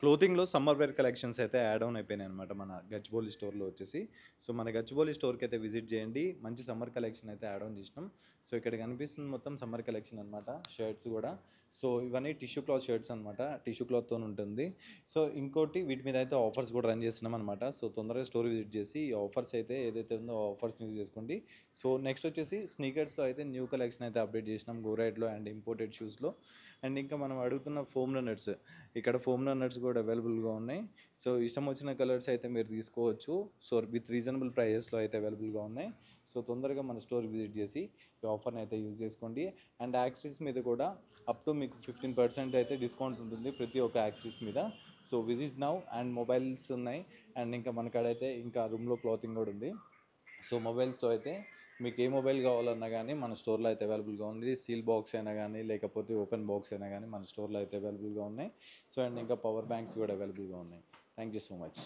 క్లోతింగ్‌లో summer wear collections అయితే add on అయిపోయినాయన్నమాట మన గచ్చిబౌలి స్టోర్‌లో వచ్చేసి. సో, మన గచ్చిబౌలి స్టోర్‌కి అయితే విజిట్ చేయండి. మంచి సమ్మర్ కలెక్షన్ అయితే యాడ్ ఆన్ చేసినాం. సో, ఇక్కడ కనిపిస్తుంది మొత్తం సమ్మర్ కలెక్షన్ అనమాట. షర్ట్స్ కూడా. సో, ఇవన్నీ టిష్యూ క్లాత్ షర్ట్స్ అనమాట. టిష్యూ క్లాత్‌తోని ఉంటుంది. సో, ఇంకోటి వీటి మీద అయితే ఆఫర్స్ కూడా రన్ చేస్తున్నాం అనమాట. సో, తొందరగా స్టోర్ విజిట్ చేసి ఈ ఆఫర్స్ అయితే ఏదైతే ఉందో ఆ ఆఫర్స్‌ని యూజ్ చేసుకోండి. సో, నెక్స్ట్ వచ్చేసి స్నీకర్స్‌లో అయితే న్యూ కలెక్షన్ అయితే అప్డేట్ చేసినాం. గో రైడ్‌లో అండ్ ఇంపోర్టెడ్ షూస్‌లో. అండ్ ఇంకా మనం అడుగుతున్న ఫోమ్ రన్నర్స్. ఇక్కడ ఫోమ్ రన్నర్స్ కూడా అవైలబుల్‌గా ఉన్నాయి. సో, ఇష్టం వచ్చిన కలర్స్ అయితే మీరు తీసుకోవచ్చు. సో, విత్ రీజనబుల్ ప్రైజెస్‌లో అయితే అవైలబుల్‌గా ఉన్నాయి. సో, తొందరగా మన స్టోర్ విజిట్ చేసి ఈ ఆఫర్‌ని అయితే యూజ్ చేసుకోండి. అండ్ యాక్సెసరీస్ మీద కూడా అప్ టు మీకు 15% అయితే డిస్కౌంట్ ఉంటుంది ప్రతి ఒక్క యాక్సెసరీస్ మీద. So, visit now. And mobiles ఉన్నాయి. అండ్ ఇంకా మన కాడైతే ఇంకా రూమ్‌లో క్లాతింగ్ కూడా ఉంది. సో, మొబైల్స్‌లో అయితే మీకు ఏ మొబైల్ కావాలన్నా కానీ మన స్టోర్‌లో అయితే అవైలబుల్‌గా ఉంది. సీల్ బాక్స్ అయినా కానీ, లేకపోతే ఓపెన్ బాక్స్ అయినా కానీ మన స్టోర్‌లో అయితే అవైలబుల్‌గా ఉన్నాయి. సో, అండ్ ఇంకా పవర్ బ్యాంక్స్ కూడా అవైలబుల్‌గా ఉన్నాయి. Thank you so much.